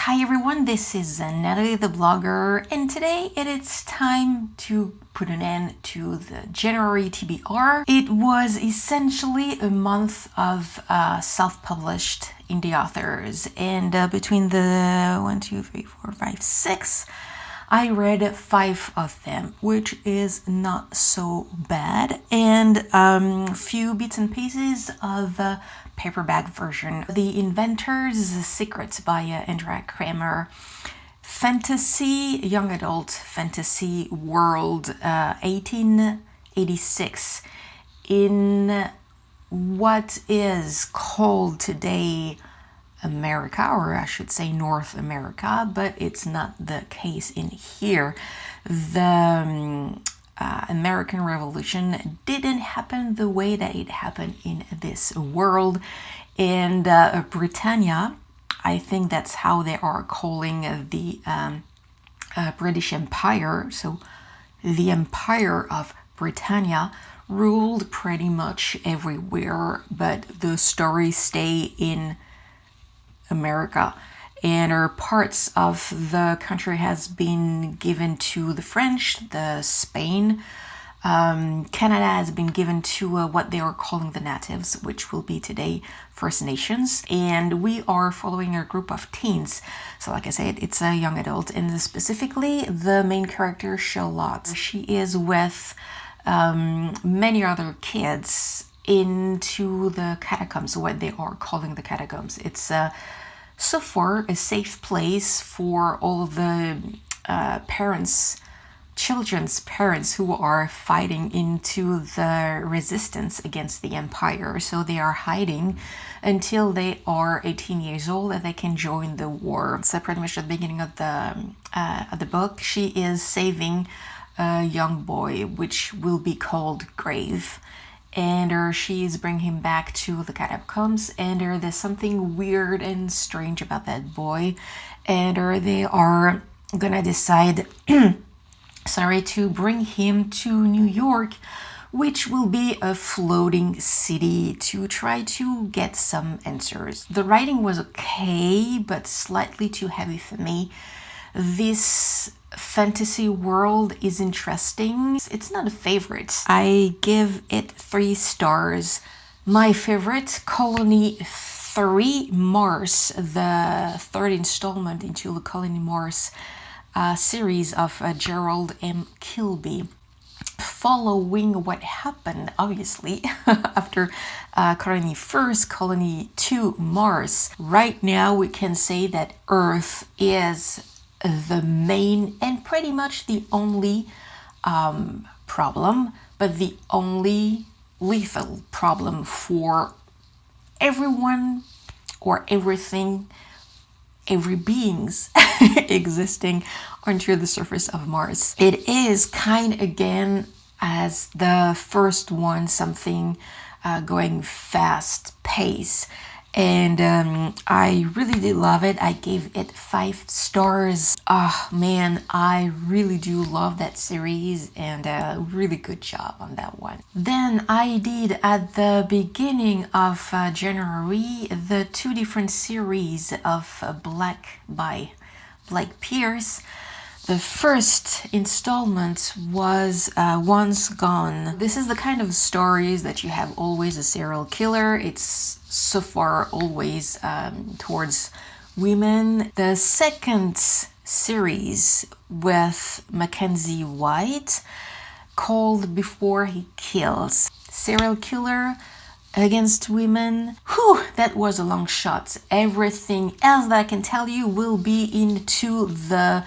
Hi everyone, this is Nathalie the blogger, and today it is time to put an end to the January TBR. It was essentially a month of self-published indie authors, and between the 1, 2, 3, 4, 5, 6, I read 5 of them, which is not so bad, and a few bits and pieces of paperback version. The Inventor's Secrets by Andrea Kramer. Fantasy, young adult fantasy world, 1886, in what is called today America, or I should say North America, but it's not the case in here. The American Revolution didn't happen the way that it happened in this world. And Britannia, I think that's how they are calling the British Empire. So the Empire of Britannia ruled pretty much everywhere, but the stories stay in America, and parts of the country has been given to the French, the Spain. Canada has been given to what they are calling the natives, which will be today First Nations, and we are following a group of teens. So like I said, it's a young adult, and specifically the main character, Charlotte. She is with many other kids into the catacombs, what they are calling the catacombs. It's so far a safe place for all the children's parents who are fighting into the resistance against the empire. So they are hiding until they are 18 years old and they can join the war. So pretty much at the beginning of the book, she is saving a young boy, which will be called Grave. And she's bringing him back to the catacombs, and there's something weird and strange about that boy, and they are gonna decide to bring him to New York, which will be a floating city, to try to get some answers. The writing was okay, but slightly too heavy for me. This fantasy world is interesting. It's not a favorite. I give it 3 stars. My favorite, Colony 3 Mars, the 3rd installment into the Colony Mars series of Gerald M. Kilby. Following what happened, obviously, after Colony 1st, Colony 2 Mars. Right now, we can say that Earth is the main and pretty much the only problem, but the only lethal problem for everyone or everything, every beings existing under the surface of Mars. It is kind again as the first one, something going fast pace. And I really did love it. I gave it 5 stars. Oh man, I really do love that series, and a really good job on that one. Then I did at the beginning of January the 2 different series of Black by Blake Pierce. The first installment was Once Gone. This is the kind of stories that you have always a serial killer. It's so far always towards women. The second series with Mackenzie White, called Before He Kills. Serial killer against women. Whew, that was a long shot. Everything else that I can tell you will be into the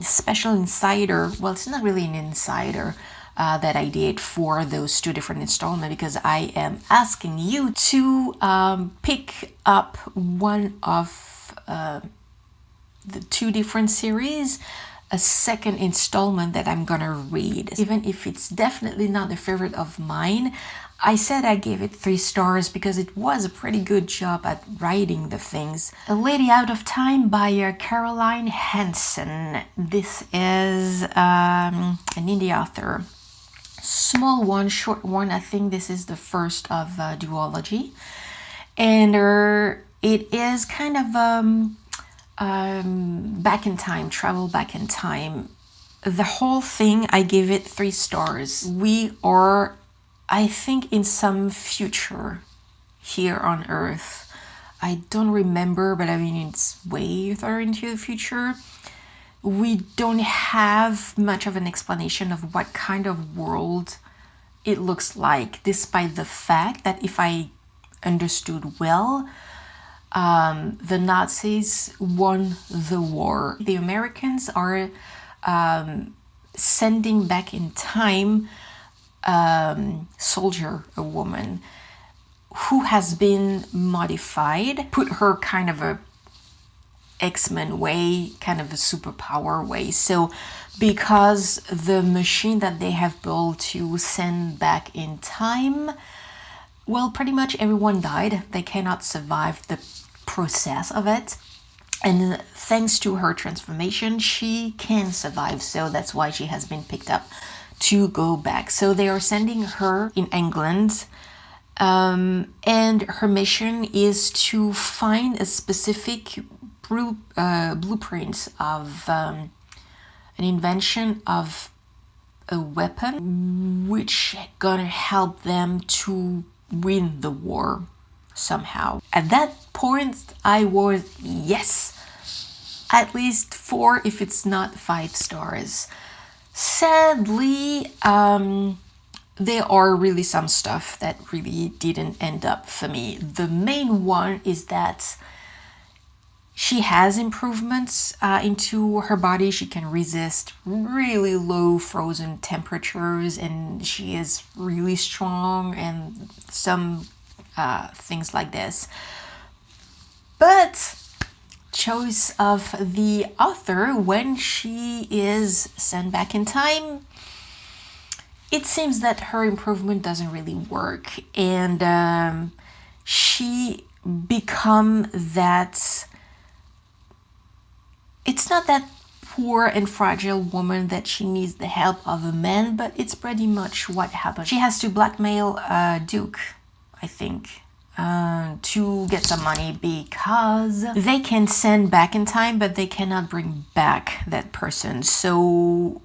special insider. Well, it's not really an insider that I did for those 2 different installments, because I am asking you to pick up one of the 2 different series, a second installment that I'm gonna read. Even if it's definitely not a favorite of mine, I said I gave it 3 stars because it was a pretty good job at writing the things. A Lady Out of Time by Caroline Hansen. This is an indie author. Small one, short one. I think this is the first of duology. And it is kind of back in time, travel back in time. The whole thing, I give it 3 stars. We are, I think, in some future here on Earth. I don't remember, but I mean, it's way far into the future. We don't have much of an explanation of what kind of world it looks like, despite the fact that, if I understood well, the Nazis won the war. The Americans are sending back in time soldier, a woman, who has been modified, put her kind of a X-Men way, kind of a superpower way. So because the machine that they have built to send back in time, well, pretty much everyone died. They cannot survive the process of it. And thanks to her transformation, she can survive. So that's why she has been picked up to go back. So they are sending her in England. And her mission is to find a specific blueprint of an invention of a weapon which gonna help them to win the war somehow. At that point, I was, yes, at least 4, if it's not 5 stars. Sadly, there are really some stuff that really didn't end up for me. The main one is that she has improvements into her body. She can resist really low frozen temperatures, and she is really strong, and some things like this. But choice of the author, when she is sent back in time, it seems that her improvement doesn't really work, and she become that, it's not that poor and fragile woman that she needs the help of a man, but it's pretty much what happened. She has to blackmail Duke, I think, to get some money, because they can send back in time, but they cannot bring back that person. So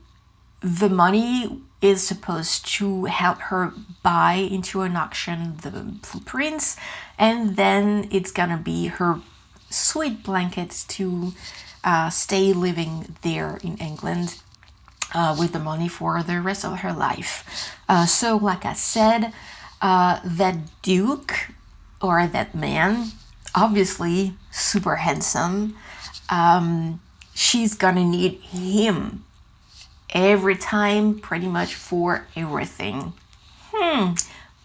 the money is supposed to help her buy into an auction the blueprints, and then it's gonna be her sweet blankets to stay living there in England with the money for the rest of her life. So like I said, that Duke, or that man, obviously super handsome, she's gonna need him every time, pretty much for everything.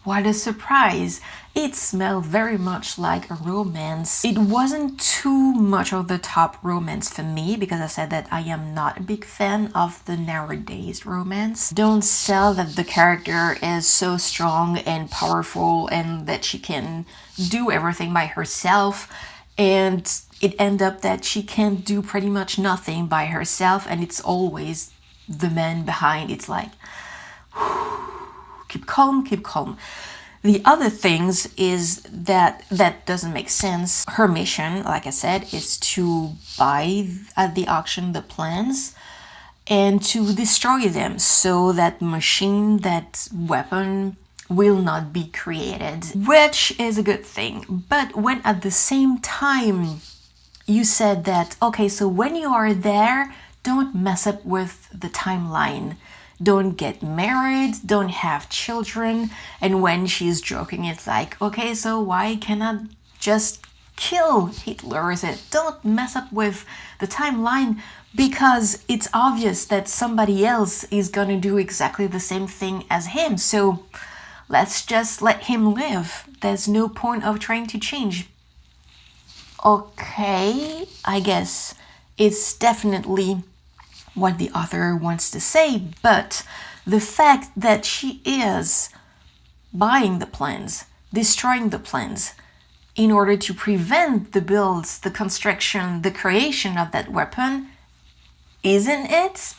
What a surprise. It smelled very much like a romance. It wasn't too much of the top romance for me, because I said that I am not a big fan of the nowadays romance. Don't sell that the character is so strong and powerful and that she can do everything by herself, and it ends up that she can't do pretty much nothing by herself, and it's always the man behind. It's like, keep calm, keep calm. The other things is that doesn't make sense. Her mission, like I said, is to buy at the auction the plans and to destroy them, so that machine, that weapon, will not be created, which is a good thing. But when at the same time you said that, okay, so when you are there, don't mess up with the timeline. Don't get married, don't have children. And when she's joking, it's like, okay, so why cannot just kill Hitler? Is it, don't mess up with the timeline, because it's obvious that somebody else is gonna do exactly the same thing as him. So let's just let him live. There's no point of trying to change. Okay, I guess it's definitely what the author wants to say, but the fact that she is buying the plans, destroying the plans, in order to prevent the builds, the construction, the creation of that weapon, isn't it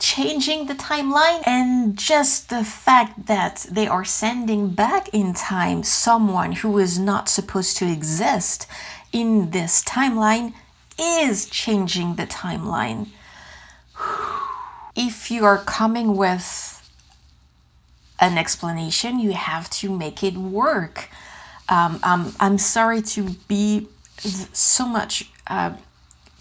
changing the timeline? And just the fact that they are sending back in time someone who is not supposed to exist in this timeline is changing the timeline. If you are coming with an explanation, you have to make it work. I'm sorry to be so much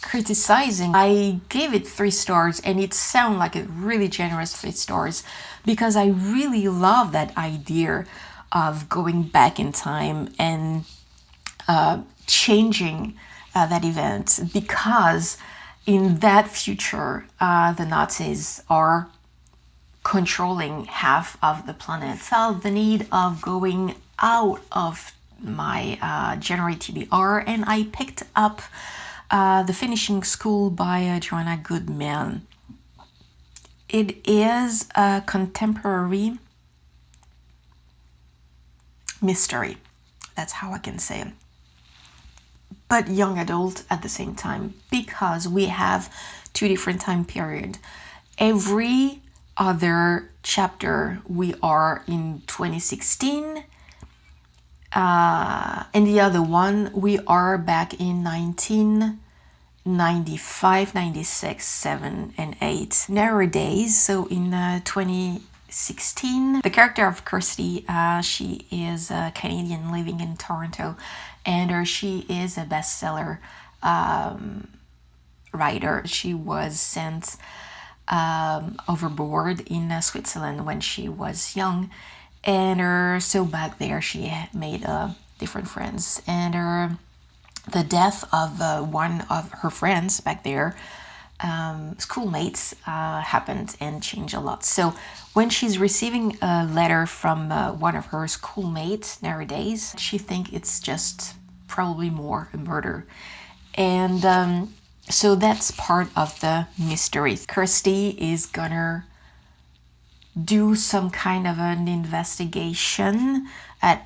criticizing. I gave it 3 stars, and it sounds like a really generous 3 stars because I really love that idea of going back in time and changing that event, because in that future the Nazis are controlling half of the planet. I felt the need of going out of my January TBR, and I picked up The Finishing School by Joanna Goodman. It is a contemporary mystery, that's how I can say it, but young adult at the same time, because we have 2 different time periods. Every other chapter we are in 2016, and the other one we are back in 1995, 96, 7 and 8. Nowadays, so in 2016, the character of Kirsty, she is a Canadian living in Toronto, and she is a bestseller writer. She was sent overboard in Switzerland when she was young, and so back there she made different friends, and the death of one of her friends back there, schoolmates, happened and changed a lot. So when she's receiving a letter from one of her schoolmates nowadays, she thinks it's just probably more a murder, and so that's part of the mystery. Kirsty is gonna do some kind of an investigation at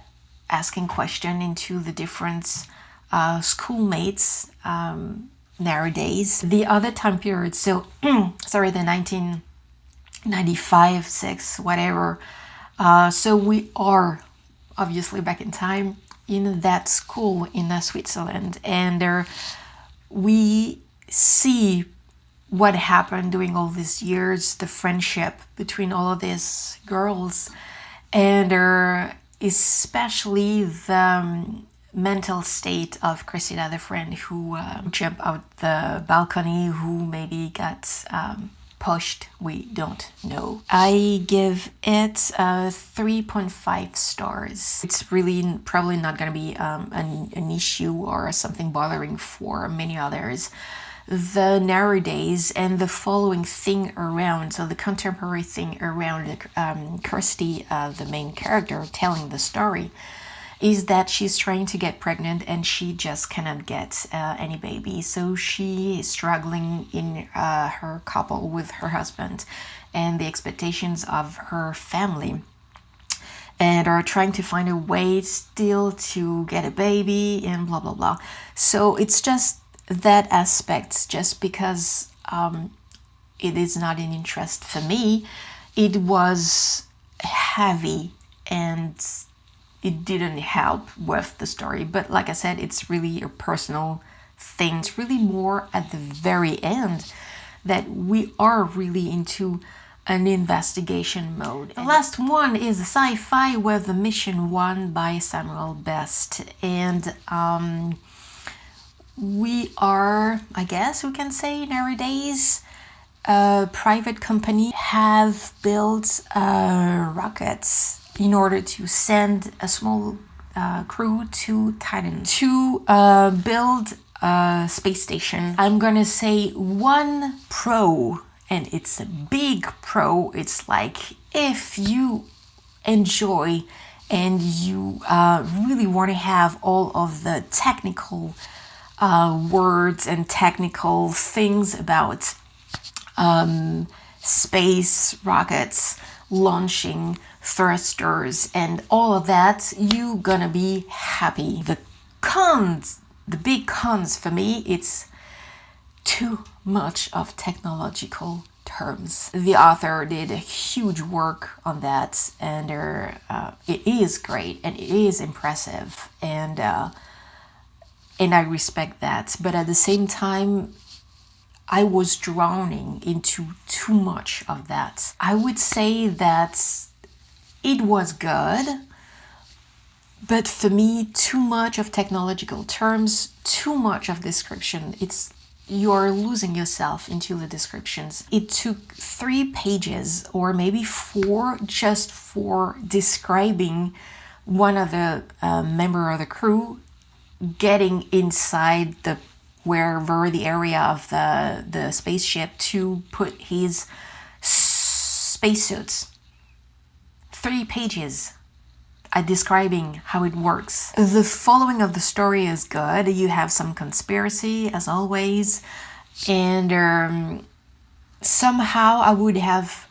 asking question into the different schoolmates nowadays. The other time period, so sorry, the 1995, 6, whatever. So we are obviously back in time in that school in Switzerland, and we see what happened during all these years, the friendship between all of these girls, and especially the mental state of Christina, the friend who jumped out the balcony, who maybe got pushed, we don't know. I give it 3.5 stars. It's really probably not going to be an issue or something bothering for many others. The nowadays and the following thing around, so the contemporary thing around Kirsty, the main character telling the story, is that she's trying to get pregnant and she just cannot get any baby. So she is struggling in her couple with her husband and the expectations of her family, and are trying to find a way still to get a baby and blah, blah, blah. So it's just that aspect, just because it is not an interest for me. It was heavy and it didn't help with the story. But like I said, it's really a personal thing. It's really more at the very end that we are really into an investigation mode. The last one is a sci-fi with The Mission 1 by Samuel Best. And we are, I guess we can say nowadays, a private company have built rockets in order to send a small crew to Titan to build a space station. I'm gonna say one pro, and it's a big pro. It's like, if you enjoy and you really want to have all of the technical words and technical things about space, rockets, launching, thrusters, and all of that, you're gonna be happy. The cons, the big cons for me, it's too much of technological terms. The author did a huge work on that, and it is great and it is impressive, and and I respect that. But at the same time, I was drowning into too much of that. I would say that it was good, but for me, too much of technological terms, too much of description. You're losing yourself into the descriptions. It took 3 pages or maybe 4 just for describing one of the member of the crew getting inside wherever the area of the spaceship to put his spacesuits. 3 pages describing how it works. The following of the story is good. You have some conspiracy, as always, and somehow I would have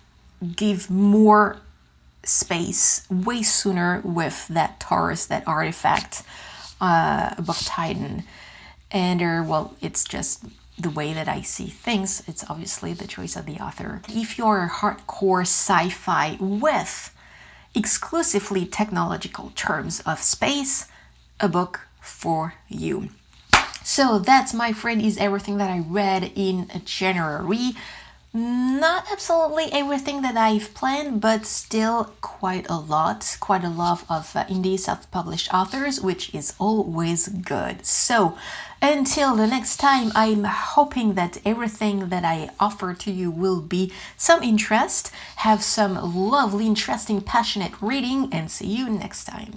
give more space way sooner with that Taurus, that artifact above Titan. And well, it's just the way that I see things. It's obviously the choice of the author. If you're a hardcore sci-fi with exclusively technological terms of space, a book for you. So that's, my friend, is everything that I read in January. Not absolutely everything that I've planned, but still quite a lot of indie self-published authors, which is always good. So until the next time, I'm hoping that everything that I offer to you will be some interest, have some lovely, interesting, passionate reading, and see you next time.